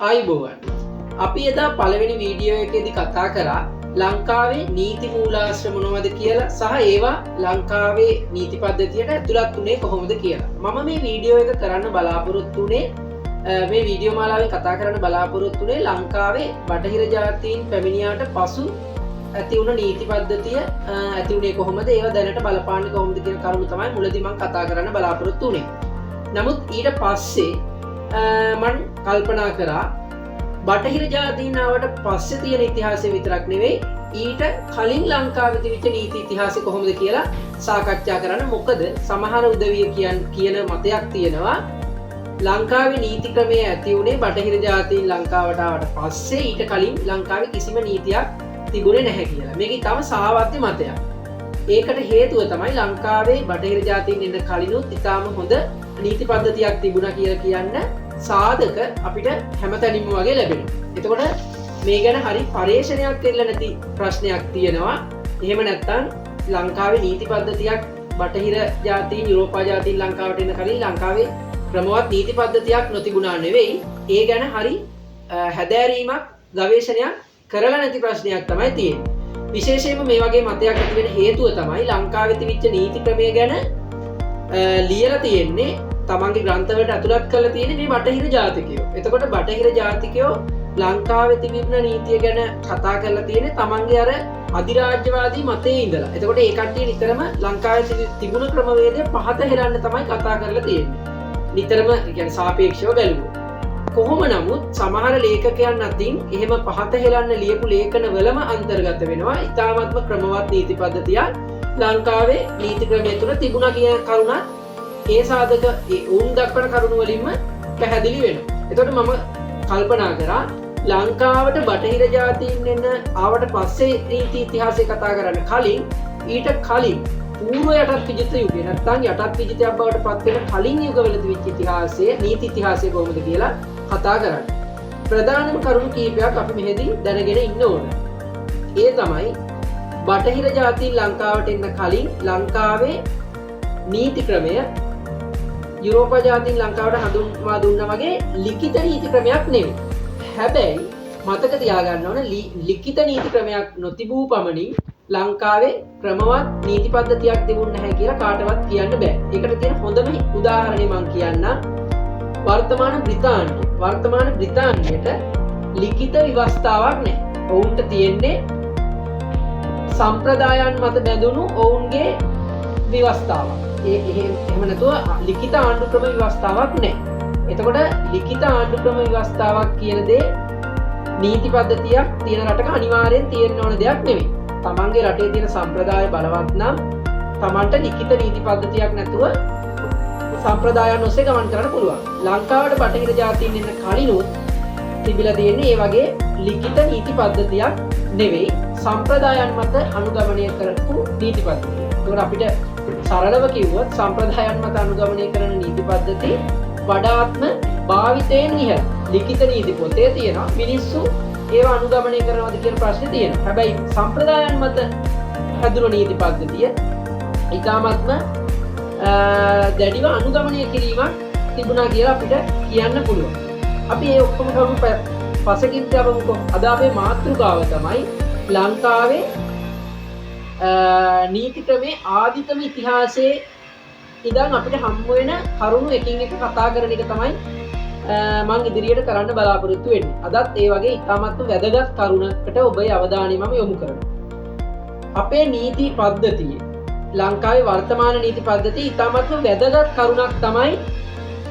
ආයුබෝවන්. අපි එදා පළවෙනි වීඩියෝ එකේදී කතා කරා ලංකාවේ නීති මූලාශ්‍ර මොනවද කියලා සහ ඒවා ලංකාවේ නීති පද්ධතියට ඇතුළත් වුණේ කොහොමද කියලා. මම මේ වීඩියෝ එක කරන්න බලාපොරොත්තු වුණේ මේ වීඩියෝ මාලාවෙන් කතා කරන්න බලාපොරොත්තු වුණේ ලංකාවේ බටහිර ජාතීන් පැමිණියාට පසු ඇති වුණ නීති පද්ධතිය ඇති වුණේ කොහොමද, ඒවා දැනට බලපාන්නේ කොහොමද කියන කරුණු තමයි මුලදී මම කතා කරන්න බලාපොරොත්තු වුණේ. නමුත් ඊට පස්සේ මම කල්පනා කරා බටහිර ජාතීනාවට පස්සේ තියෙන ඉතිහාසය විතරක් නෙවෙයි ඊට කලින් ලංකාවේ තිබිච්ච නීති ඉතිහාසය කොහොමද කියලා සාකච්ඡා කරන්න. මොකද සමහර උදවිය කියන මතයක් තියෙනවා ලංකාවේ නීති ක්‍රමය ඇති වුණේ බටහිර ජාතීන් ලංකාවට ආවට පස්සේ, ඊට කලින් ලංකාවේ කිසිම නීතියක් තිබුණේ නැහැ කියලා. මේක ඊටම සාවත්‍ය මතයක්. ඒකට හේතුව තමයි ලංකාවේ බටහිර ජාතීන් එන්න කලිනුත් ඊටම හොඳ නීති පද්ධතියක් තිබුණා කියලා කියන්න සාධක අපිට හැමතැනින්ම වගේ ලැබෙනවා. එතකොට මේ ගැන හරි පර්යේෂණයක් කරලා නැති ප්‍රශ්නයක් තියෙනවා. එහෙම නැත්නම් ලංකාවේ නීති පද්ධතියක් බටහිර ජාතීන් යුරෝපා ජාතීන් ලංකාවට එන්න කලින් ලංකාවේ ක්‍රමවත් නීති පද්ධතියක් නොතිබුණා නෙවෙයි. ඒ ගැන හරි හැදෑරීමක් ගවේෂණයක් කරලා නැති ප්‍රශ්නයක් තමයි තියෙන්නේ. විශේෂයෙන්ම මේ වගේ මතයක් ඇති වෙන හේතුව තමයි ලංකාවේ තිබිච්ච නීති ක්‍රමය ගැන ලියලා තියෙන්නේ තමන්ගේ ග්‍රන්ථවලට ඇතුළත් කරලා තියෙන්නේ මේ බටහිර ජාතිකයෝ. එතකොට බටහිර ජාතිකයෝ ලංකාවේ තිබින නීතිය ගැන කතා කරලා තියෙන්නේ තමන්ගේ අර අධිරාජ්‍යවාදී මතයේ ඉඳලා. එතකොට ඒ කට්ටිය නිතරම ලංකාවේ තිබුණ ක්‍රමවේදය පහත හෙලන්න තමයි කතා කරලා තියෙන්නේ. නිතරම කියන්නේ සාපේක්ෂව බැලුවොත්. කොහොම නමුත් සමහර ලේඛකයන් අතින් එහෙම පහත හෙලන්න ලියපු ලේඛනවලම අන්තර්ගත වෙනවා ඉතාමත්ම ක්‍රමවත් නීති පද්ධතියක් ලංකාවේ නීති ක්‍රමය තුළ තිබුණා කියන කරුණත් ඒ සාධක උන් දක්වන කරුණු වලින්ම පැහැදිලි වෙනවා. එතකොට මම කල්පනා කරා ලංකාවට බටහිර ජාතීන් එන්න ආවට පස්සේ නීති ඉතිහාසය කතා කරන්න කලින් ඊට කලින් පූර්ව යටත් විජිත යුගය නැත්නම් යටත් විජිතයක් බවට පත් වෙන කලින් යුගවල තිබිච්ච ඉතිහාසය නීති ඉතිහාසය කොහොමද කියලා කතා කරන්න. ප්‍රධානම කරුණු කීපයක් අපි මෙහෙදී දැනගෙන ඉන්න ඕන. ඒ තමයි බටහිර ජාතීන් ලංකාවට එන්න කලින් ලංකාවේ නීති ක්‍රමය යුරෝපා ජාතීන් ලංකාවට හඳුන්වා දුන්නා වගේ ලිඛිත නීති ක්‍රමයක් නෙවෙයි. හැබැයි මතක තියාගන්න ඕන ලිඛිත නීති ක්‍රමයක් නොතිබූ පමණින් ලංකාවේ ක්‍රමවත් නීති පද්ධතියක් තිබුණ නැහැ කියලා කාටවත් කියන්න බෑ. ඒකට තියෙන හොඳම උදාහරණය මම කියන්නම්. වර්තමාන බ්‍රිතාන්‍යය. වර්තමාන බ්‍රිතාන්‍යයට ලිඛිත ව්‍යවස්ථාවක් නැහැ. ඔවුන්ට තියෙන්නේ සම්ප්‍රදායන් මත බැඳුණු ඔවුන්ගේ ව්‍යවස්ථාවක්. එහෙම නැතුව ලිඛිත ආණ්ඩු ක්‍රම ව්‍යවස්ථාවක් නැහැ. එතකොට ලිඛිත ආණ්ඩු ක්‍රම ව්‍යවස්ථාවක් කියන දේ නීති පද්ධතියක් තියෙන රටක අනිවාර්යෙන් තියෙන්න ඕන දෙයක් නෙවෙයි. තමන්ගේ රටේ තියෙන සම්ප්‍රදාය බලවත් නම් තමන්ට ලිඛිත නීති පද්ධතියක් නැතුව සම්ප්‍රදායන් ඔස්සේ ගමන් කරන්න පුළුවන්. ලංකාවට බටහිර ජාතීන් එන්න කලිනුත් තිබිලා තියෙන්නේ මේ වගේ ලිඛිත නීති පද්ධතියක් නෙවෙයි සම්ප්‍රදායන් මත අනුගමනය කරපු නීති පද්ධතිය. ඒකට අපිට සරලව කිව්වොත් සම්ප්‍රදායන් මත අනුගමනය කරන නීති පද්ධති වඩාත්ම භාවිතයෙන් ඉහළ. ලිඛිත නීති පොතේ තියෙනවා මිනිස්සු ඒවා අනුගමනය කරනවද කියන ප්‍රශ්නේ තියෙනවා. හැබැයි සම්ප්‍රදායන් මත හැදුණු නීති පද්ධතිය ඊටාත්ම දැඩිව අනුගමනය කිරීමක් තිබුණා කියලා අපිට කියන්න පුළුවන්. අපි ඒ ඔක්කොම කරුණු පසකින් තියමුකෝ. අද අපේ මාතෘකාව තමයි ලංකාවේ නීති ක්‍රමේ ආදිතම ඉතිහාසයේ ඉඳන් අපිට හම්බ වෙන කරුණු එකින් එක කතා කරන එක තමයි මම ඉදිරියට කරන්න බලාපොරොත්තු වෙන්නේ. අදත් ඒ වගේ ඉතාමත් වැදගත් කරුණකට ඔබේ අවධානය මම යොමු කරනවා. අපේ නීති පද්ධතියේ ලංකාවේ වර්තමාන නීති පද්ධතිය ඉතාමත් වැදගත් කරුණක් තමයි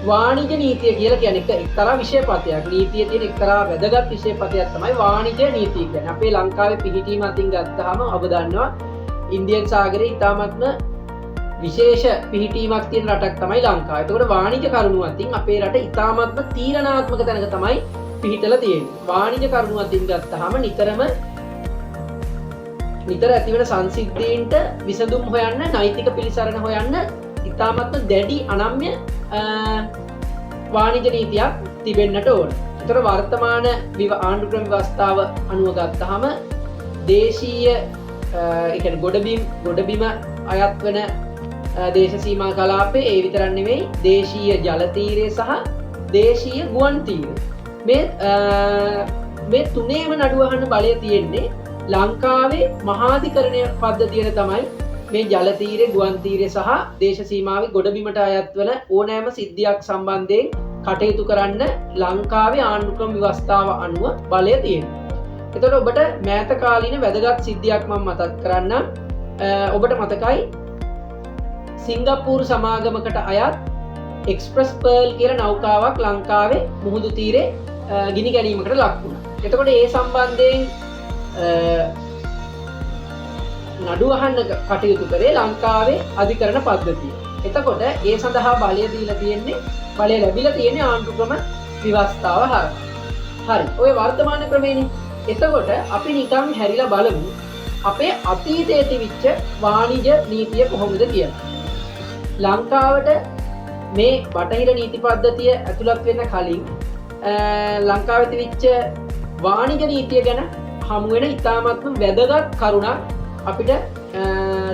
වාණිජ්‍ය නීතිය කියලා කියන්නේ. එක්තරා විෂයපතයක්. නීතියේ තියෙන එක්තරා වැදගත් විෂයපතයක් තමයි වාණිජ්‍ය නීතිය කියන්නේ. අපේ ලංකාවේ පිහිටීම අතින් ගත්තාම ඔබ දන්නවා ඉන්දියන් සාගරයේ ඉතාමත්ම විශේෂ පිහිටීමක් තියෙන රටක් තමයි ලංකාව. එතකොට වාණිජ්‍ය කරුණු අතින් අපේ රට ඉතාමත්ම තීරණාත්මක තැනක තමයි පිහිටලා තියෙන්නේ. වාණිජ්‍ය කරුණු අතින් ගත්තාම නිතර ඇතිවන සංසිද්ධීන්ට විසඳුම් හොයන්න, නෛතික පිළිසරණ හොයන්න ඉතාමත්ම දැඩි අනම්‍ය වාණිජ්‍ය නීතියක් තිබෙන්නට ඕන. ඒතර වර්තමාන ආණ්ඩු ක්‍රම ව්‍යවස්ථාව අනුව ගත්තාම දේශීය ඒ කියන්නේ ගොඩබිම අයත් වෙන දේශ සීමා කලාපේ ඒ විතරක් නෙවෙයි දේශීය ජල තීරය සහ දේශීය ගුවන් තීරය මේ තුනේම නඩුවහන්න බලය තියෙන්නේ ලංකාවේ මහාධිකරණය පද්ධතියට තමයි මේ ජලතීරේ ගුවන්තීරය සහ දේශ සීමාවේ ගොඩබිමට අයත් වන ඕනෑම සිද්ධියක් සම්බන්ධයෙන් කටයුතු කරන්න ලංකාවේ ආණ්ඩුක්‍රම ව්‍යවස්ථාව අනුව බලය තියෙන. එතකොට ඔබට මෑත කාලීන වැදගත් සිද්ධියක් මම මතක් කරන්න. ඔබට මතකයි සිංගප්පූරු සමාගමකට අයත් එක්ස්ප්‍රස් පර්ල් කියලා නෞකාවක් ලංකාවේ මුහුදු තීරේ ගිනි ගැනීමකට ලක් වුණා. එතකොට ඒ සම්බන්ධයෙන් නඩු අහන්න කටයුතු කරේ ලංකාවේ අධිකරණ පද්ධතිය. එතකොට ඒ සඳහා බලය දීලා තියෙන්නේ බලය ලැබිලා තියෙන්නේ ආණ්ඩුක්‍රම ව්‍යවස්ථාව හරහා. හරි. ඔය වර්තමාන ක්‍රමේනේ. එතකොට අපි නිකන් හැරිලා බලමු අපේ අතීතයේ තිබිච්ච වාණිජ නීතිය කොහොමද කියලා. ලංකාවට මේ බටහිර නීති පද්ධතිය ඇතුළත් වෙන්න කලින් ලංකාවේ තිබිච්ච වාණිජ නීතිය ගැන හමු වෙන ඉතාමත්ම වැදගත් කරුණක් අපිට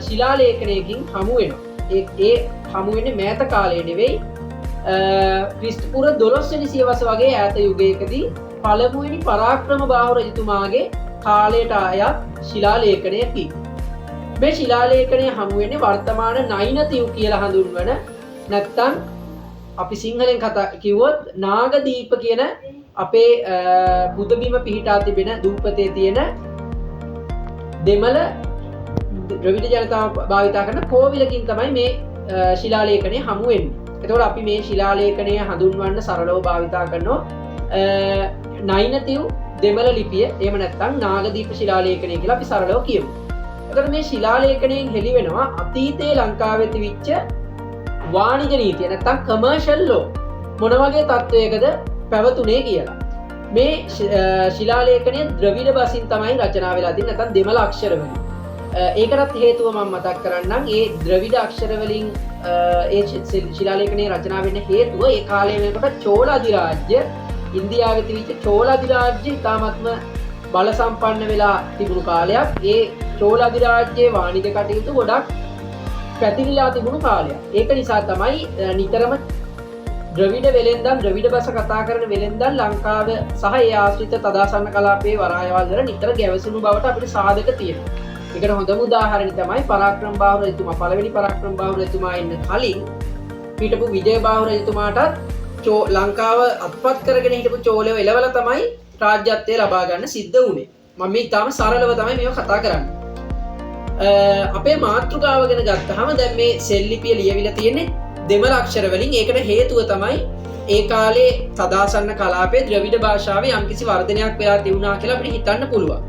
ශිලාලේඛනයකින් හමු වෙනවා. ඒ හමු වෙන්නේ මෑත කාලයේ නෙවෙයි ක්‍රිස්තුපුර 12 වෙනි සියවස වගේ ඈත යුගයකදී පළමුවෙනි පරාක්‍රම බාහු රජතුමාගේ කාලයට අයත් ශිලාලේඛනයකි. මේ ශිලාලේඛනය හමු වෙන්නේ වර්තමාන නයිනතිව් කියලා හඳුන්වන නැත්තම් අපි සිංහලෙන් කතා කිව්වොත් නාගදීප කියන අපේ පුදබිම පිහිටා තිබෙන දූපතේ තියෙන දෙමළ ද්‍රවිඩ ජනතාව භාවිතා කරන කෝවිලකින් තමයි මේ ශිලාලේඛනය හමු වෙන්නේ. එතකොට අපි මේ ශිලාලේඛනය හඳුන්වන්න සරලව භාවිතා කරනවා නයිනතිව් දෙමළ ලිපිය. එහෙම නැත්නම් නාගදීප ශිලාලේඛනය කියලා අපි සරලව කියමු. එතකොට මේ ශිලාලේඛනයෙන් හෙළි වෙනවා අතීතයේ ලංකාවේ තිබිච්ච වාණිජ නීතිය නැත්නම් කමර්ෂල් ලෝ මොන වගේ තත්වයකද පැවතුනේ කියලා. මේ ශිලාලේඛනය ද්‍රවිඩ බසින් තමයි රචනා වෙලා තියෙන්නේ නැත්නම් දෙමළ අක්ෂර වලින්. ඒකටත් හේතුව මම මතක් කරන්නම්. ඒ ද්‍රවිඩ අක්ෂර වලින් ඒ ශිලාලේඛනය රචනා වෙන්න හේතුව ඒ කාලේ වෙනකොට චෝල අධිරාජ්‍ය ඉන්දියාවේ තිබිච්ච චෝල අධිරාජ්‍ය ඉතාමත්ම බල සම්පන්න වෙලා තිබුණු කාලයක්. ඒ චෝල අධිරාජ්‍යයේ වාණිජ කටයුතු ගොඩක් පැතිරිලා තිබුණු කාලයක්. ඒක නිසා තමයි නිතරම ද්‍රවිඩ වෙලෙන්දන් ද්‍රවිඩ බස කතා කරන වෙලෙන්දන් ලංකාව සහ ඒ ආශ්‍රිත තදාසන්න කලාපයේ වරායවල් වල නිතර ගැවසුණු බවට අපිට සාධක තියෙනවා. ඒකට හොඳම උදාහරණය තමයි පරාක්‍රම බාහු රජතුමා. පළවෙනි පරාක්‍රම බාහු රජතුමා ඉන්න කලින් හිටපු විජය බාහු රජතුමාටත් ලංකාව අත්පත් කරගෙන හිටපු චෝලයෝ එලවලා තමයි රාජ්‍යත්වය ලබා ගන්න සිද්ධ වුණේ. මම මේ ඊටාම සරලව තමයි මේක කතා කරන්නේ. අපේ මාතෘකාව ගැන ගත්තහම දැන් මේ සෙල් ලිපිය ලියවිලා තියෙන්නේ දෙමළ අක්ෂර වලින්. ඒකට හේතුව තමයි ඒ කාලේ තදාසන්න කලාපයේ ද්‍රවිඩ භාෂාවේ යම්කිසි වර්ධනයක් වෙලා තිබුණා කියලා අපිට හිතන්න පුළුවන්.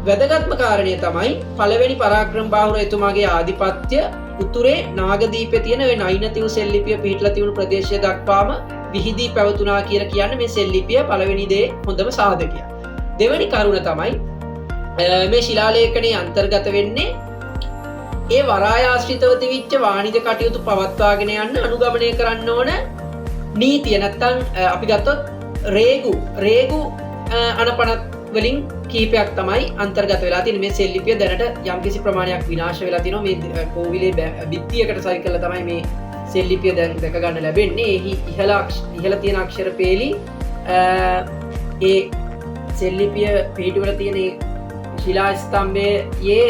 වැදගත්ම කාරණය තමයි පළවෙනි පරාක්‍රම බාහු රජතුමාගේ ආධිපත්‍ය උතුරේ නාගදීපේ තියෙන ඔය නයිනතිව් සෙල් ලිපිය පිහිටලා තිබුණු ප්‍රදේශය දක්වාම විහිදී පැවතුනා කියලා කියන්නේ මේ සෙල් ලිපිය පළවෙනි දේ හොඳම සාධකය. දෙවෙනි කරුණ තමයි මේ ශිලාලේඛනයේ අන්තර්ගත වෙන්නේ ඒ වරාය ආශ්‍රිතව තිබිච්ච වාණිජ කටයුතු පවත්වාගෙන යන්න අනුගමනය කරන්න ඕන නීතිය. නැත්තම් අපි ගත්තොත් රේගු අනපනත් වලින් කීපයක් තමයි අන්තර්ගත වෙලා තියෙන්නේ. මේ සෙල් ලිපිය දැනට යම්කිසි ප්‍රමාණයක් විනාශ වෙලා තිනවා. මේ කෝවිලේ බිත්තියකට සරි කරලා තමයි මේ සෙල් ලිපිය දැන් දැක ගන්න ලැබෙන්නේ. එහි ඉහළ තියෙන අක්ෂර පේලි ඒ සෙල් ලිපිය පිටුවල තියෙන ශිලා ස්තම්භයේ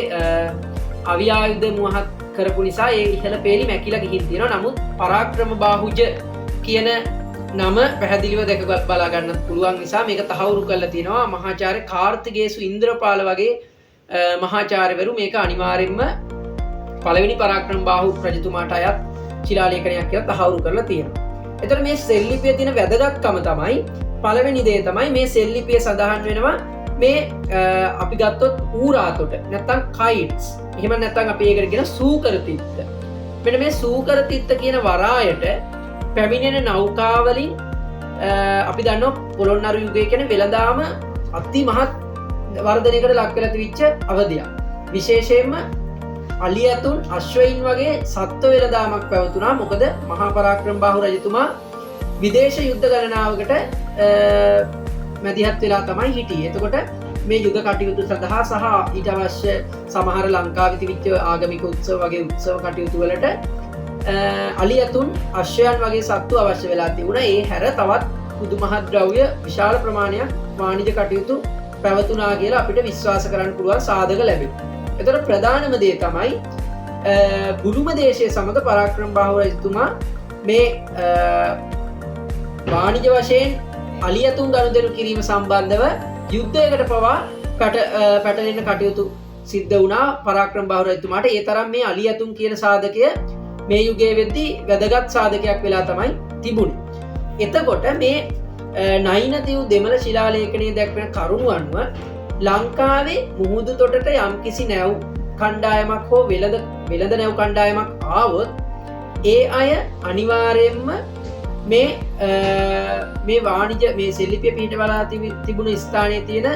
අවියායුධ මුවහත් කරපු නිසා ඒ ඉහළ පේලි මැකිලා ගිහින් තියෙනවා. නමුත් පරාක්‍රම බාහුජ කියන නම පැහැදිලිව දැක බලා ගන්නත් පුළුවන් නිසා මේක තහවුරු කරලා තියෙනවා. මහාචාර්ය කාර්තිකේසු ඉන්ද්‍රපාල වගේ මහාචාර්යවරු මේක අනිවාර්යෙන්ම පළවෙනි පරාක්‍රම බාහු රජතුමාට අයත් ශිලාලේඛනයක් කියලා තහවුරු කරලා තියෙනවා. එතකොට මේ සෙල් ලිපියේ තියෙන වැදගත්කම තමයි පළවෙනි දේ තමයි මේ සෙල් ලිපියේ සඳහන් වෙනවා මේ අපි ගත්තොත් ඌරාතොට නැත්තම් කයිට්ස්. එහෙම නැත්තම් අපි ඒකට කියන සූකරතිත්ත. මෙන්න මේ සූකරතිත්ත කියන වරායට පැමිණෙන නෞකාවලින් අපි දන්නවා පොළොන්නරු යුගයේ කියන වෙළඳාම අති මහත් වර්ධනයකට ලක් වෙලා තිබිච්ච අවධියක්. විශේෂයෙන්ම අලි ඇතුන් අශ්වයින් වගේ සත්ත්ව වෙළඳාමක් පැවතුණා. මොකද මහා පරාක්‍රම බාහු රජතුමා විදේශ යුද්ධ ගණනාවකට මැදිහත් වෙලා තමයි හිටියේ. එතකොට මේ යුද කටයුතු සඳහා සහ ඊට අවශ්‍ය සමහර ලංකාවේ තිබිච්ච ආගමික උත්සව වගේ උත්සව කටයුතු වලට අලි ඇතුන් අශ්වයන් වගේ සත්තු අවශ්‍ය වෙලා තිබුණා. ඒ හැර තවත් කුදුමහත් ද්‍රව්‍ය විශාල ප්‍රමාණයක් වාණිජ කටයුතු පැවතුනා කියලා අපිට විශ්වාස කරන්න පුළුවන් සාධක ලැබෙනවා. එතකොට ප්‍රධානම දේ තමයි බුරුම දේශය සමග පරාක්‍රම බාහු රජතුමා මේ වාණිජ වශයෙන් අලියතුන් ගනුදෙනු කිරීම සම්බන්ධව යුද්ධයකට පවා පැටලෙන්න කටයුතු සිද්ධ වුණා පරාක්‍රම බාහු රජතුමාට. ඒ තරම් මේ අලියතුන් කියන සාධකය මේ යුගයේ වෙද්දී වැදගත් සාධකයක් වෙලා තමයි තිබුණේ. එතකොට මේ නයිනතිව් දෙමළ ශිලාලේඛනයේ දැක්වෙන කරුණු අනුව ලංකාවේ මුහුදු තොටට යම්කිසි නැව් කණ්ඩායමක් හෝ වෙළඳ නැව් කණ්ඩායමක් ආවොත් ඒ අය අනිවාර්යෙන්ම මේ වාණිජ මේ සෙල්ලිපිය පිහිටවලා තිබුණ ස්ථානයේ තියෙන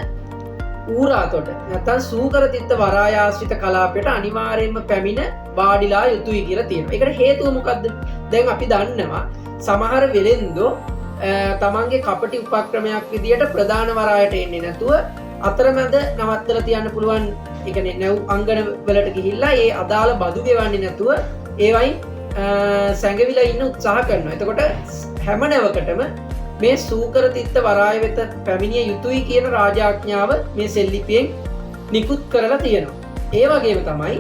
ඌරාතොට නැත්තම් සූකරතිත්ත වරායාශ්‍රිත කලාපයට අනිවාර්යෙන්ම පැමිණ වාඩිලා යුතුයි කියලා තියෙනවා. ඒකට හේතුව මොකද්ද? දැන් අපි දන්නවා සමහර වෙළෙන්දෝ තමන්ගේ කපටි උපක්‍රමයක් විදියට ප්‍රධාන වරායට එන්නේ නැතුව අතරමැද නවත්තලා තියන්න පුළුවන්. ඒ කියන්නේ නැව් අංගන වලට ගිහිල්ලා ඒ අදාළ බදු ගෙවන්නේ නැතුව ඒවයින් සැඟවිලා ඉන්න උත්සාහ කරනවා. එතකොට හැම නැවකටම මේ සූකරතිත්ත වරාය වෙත පැමිණිය යුතුයි කියන රාජාඥාව මේ සෙල්ලිපියෙන් නිකුත් කරලා තියෙනවා. ඒ වගේම තමයි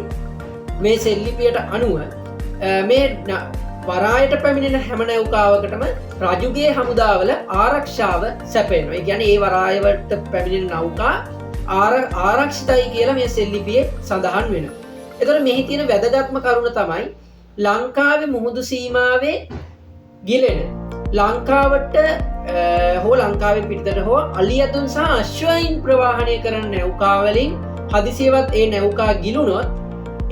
මේ සෙල්ලිපියට අනුව මේ වරායට පැමිණෙන හැම නැව්කාවකටම රජුගේ හමුදාවල ආරක්ෂාව සැපෙනවා. ඒ කියන්නේ ඒ වරායවට පැමිණෙන නෞකා ආරක්ෂිතයි කියලා මේ සෙල්ලිපියේ සඳහන් වෙනවා. එතකොට මෙහි තියෙන වැදගත්ම කරුණ තමයි ලංකාවේ මුහුදු සීමාවේ ගිලෙන ලංකාවට හෝ ලංකාවෙන් පිටතට හෝ අලියතුන් සහ අශ්වයින් ප්‍රවාහනය කරන නැව්කාවලින් හදිසියවත් ඒ නැව්කා ගිලුණොත්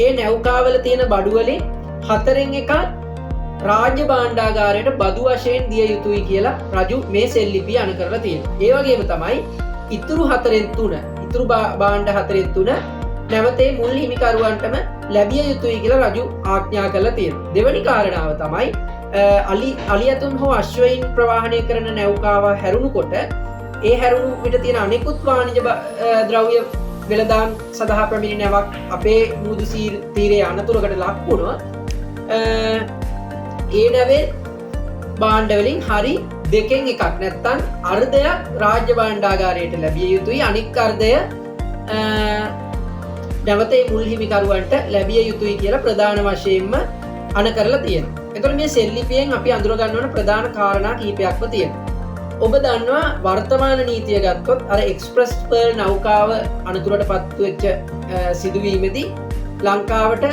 ඒ නැව්කාවල තියෙන බඩුවලින් 4/1 රාජ්‍ය භාණ්ඩාගාරයට බදු වශයෙන් දිය යුතුයි කියලා රජු මේ සෙල්ලිපිය අණ කරලා තියෙනවා. ඒ වගේම තමයි ඉතුරු 4/3 ඉතුරු භාණ්ඩ 4/3 නැවතේ මුල් හිමිකරුවන්ටම ලැබිය යුතුයි කියලා රජු ආඥා කරලා තියෙනවා. දෙවැනි කාරණාව තමයි අලියතුන් හෝ අශ්වයින් ප්‍රවාහනය කරන නැව්කාව හැරුණුකොට ඒ හැරුණු විට තියෙන අනෙකුත් වාණිජ ද්‍රව්‍ය වෙළදාම් සඳහා පැමිණි නැවක් අපේ මුහුදු තීරයේ අනතුරකට ලක් වුණොත් ඒ නැවේ භාණ්ඩවලින් හරි දෙකෙන් එකක් නැත්තම් අර්ධයක් රාජ්‍ය භාණ්ඩාගාරයට ලැබිය යුතුයි. අනික් අර්ධය නැවතේ මුල් හිමිකරුවන්ට ලැබිය යුතුයි කියලා ප්‍රධාන වශයෙන්ම අණ කරලා තියෙනවා. එතකොට මේ සෙල්ලිපියෙන් අපි අඳුර ගන්න ඕන ප්‍රධාන කාරණා කීපයක්ම තියෙනවා. ඔබ දන්නවා වර්තමාන නීතිය ගත්තොත් අර එක්ස්ප්‍රස් පර්ල් නෞකාව අනතුරට පත්තු වෙච්ච සිදුවීමේදී ලංකාවට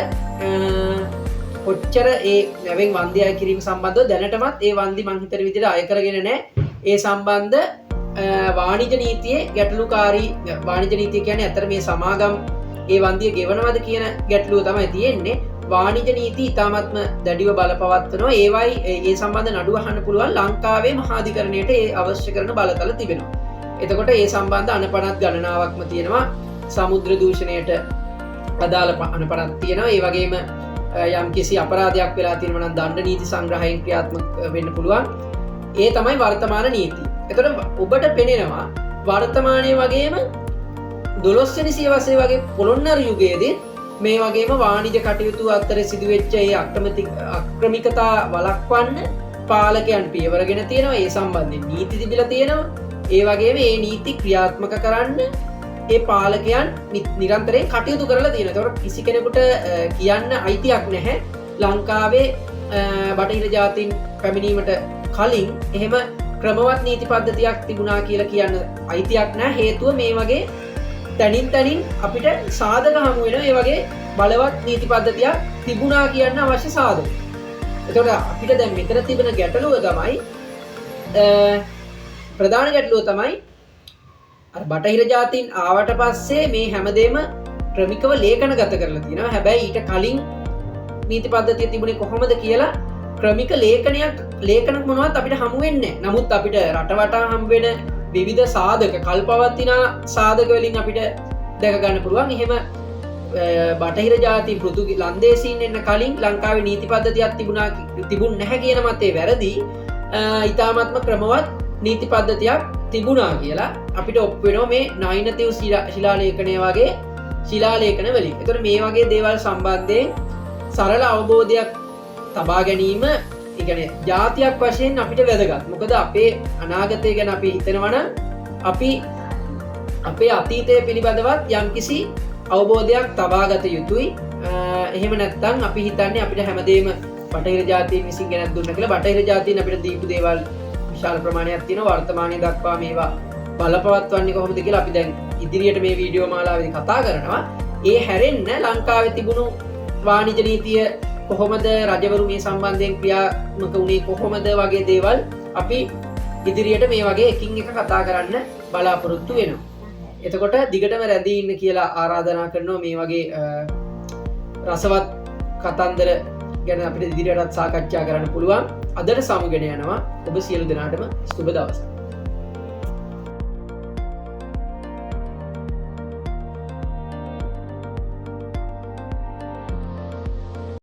කොච්චර ඒ නැවෙන් වන්දි අය කිරීම සම්බන්ධව දැනටමත් ඒ වන්දි මං හිතන විදිහට අය කරගෙන නැහැ. ඒ සම්බන්ධ වාණිජ නීතියේ ගැටලුකාරී වාණිජ නීතිය කියන්නේ අතර මේ සමාගම් ඒ වන්දිය ගෙවනවද කියන ගැටලුව තමයි තියෙන්නේ. වාණිජ නීති ඉතාමත්ම දැඩිව බලපවත්වනවා. ඒවයි ඒ සම්බන්ධ නඩුව අහන්න පුළුවන් ලංකාවේ මහාධිකරණයට ඒ අවශ්‍ය කරන බලතල තිබෙනවා. එතකොට ඒ සම්බන්ධ අනපනත් ගණනාවක්ම තියෙනවා. සමුද්‍ර දූෂණයට අදාළ අනපනත් තියෙනවා. ඒ වගේම යම් කිසි අපරාධයක් වෙලා තියෙනවා නම් දණ්ඩ නීති සංග්‍රහයෙන් ක්‍රියාත්මක වෙන්න පුළුවන්. ඒ තමයි වර්තමාන නීතිය. එතකොට ඔබට පෙනෙනවා වර්තමානයේ වගේම 12 වෙනි සියවසේ වගේ පොළොන්නරු යුගයේදී මේ වගේම වාණිජ කටයුතු අතර සිදුවෙච්ච ඒ අක්‍රමිකතා වළක්වන්න පාලකයන් පියවරගෙන තියෙනවා. ඒ සම්බන්ධයෙන් නීති තිබිලා තියෙනවා. ඒ වගේම ඒ නීති ක්‍රියාත්මක කරන්න ඒ පාලකයන් නිරන්තරයෙන් කටයුතු කරලා තියෙනවා. ඒතකොට කිසි කෙනෙකුට කියන්න අයිතියක් නැහැ ලංකාවේ බටහිර ජාතීන් පැමිණීමට කලින් එහෙම ක්‍රමවත් නීති පද්ධතියක් තිබුණා කියලා කියන්න අයිතියක් නැහැ. හේතුව මේ වගේ තැනින් තැනින් අපිට සාධක හමු වෙන ඒ වගේ බලවත් නීති පද්ධතියක් තිබුණා කියන්න අවශ්‍ය සාධක. එතකොට අපිට දැන් මෙතන තිබෙන ගැටලුව තමයි ප්‍රධාන ගැටලුව තමයි බටහිර ජාතීන් ආවට පස්සේ මේ හැමදේම ක්‍රමිකව ලේඛනගත කරලා තියෙනවා. හැබැයි ඊට කලින් නීති පද්ධතිය තිබුණේ කොහොමද කියලා ක්‍රමික ලේඛන මොනවත් අපිට හමු වෙන්නේ නැහැ. නමුත් අපිට රටවටා හම් වෙන විවිධ සාධක කල්පවත්තින සාධක වලින් අපිට දැක ගන්න පුළුවන්. එහෙම බටහිර ජාති පෘතුගී ලන්දේසීන් එන්න කලින් ලංකාවේ නීති පද්ධතියක් තිබුණ නැහැ කියන මතේ වැරදි. ඊ타මත්ම ක්‍රමවත් නීති පද්ධතියක් තිබුණා කියලා අපිට ඔප්පු වෙනවා මේ නයිනතිව් ශිලාලේඛනය වගේ ශිලාලේඛන වලින්. ඒතකොට මේ වගේ දේවල් සම්බන්ධයෙන් සරල අවබෝධයක් තබා ගැනීම එකන ජාතියක් වශයෙන් අපිට වැදගත් මොකද අපේ අනාගතය ගැන අපි හිතනවන අපි අපේ අතීතය පිළිබඳවත් යම්කිසි අවබෝධයක් තබාගත යුතුයි එහෙම නැත්තං අපි හිතන්නේ අපිට හැමදේම බටහිර ජාතිය විසින් ගෙනත් දුන්න කියලා බටහිර ජාතියන් අපිට දීපු දේවල් විශාල ප්‍රමාණයක් තියෙන වර්තමානය දක්වා මේවා බලපවත්වන්නේ කොහොමද කියලා අපි දැන් ඉදිරියට මේ වීඩියෝ මාලාවේදී කතා කරනවා ඒ හැරෙන්න ලංකාවේ තිබුණු වාණිජ නීතිය කොහොමද රජවරු මේ සම්බන්ධයෙන් ක්‍රියාත්මක වුණේ කොහොමද වගේ දේවල් අපි ඉදිරියට මේ වගේ එකින් එක කතා කරන්න බලාපොරොත්තු වෙනවා. එතකොට දිගටම රැඳී ඉන්න කියලා ආරාධනා කරනවා මේ වගේ රසවත් කතන්දර ගැන අපිට ඉදිරියටත් සාකච්ඡා කරන්න පුළුවන්. අදට සමුගෙන යනවා. ඔබ සියලු දෙනාටම සුබ දවසක්.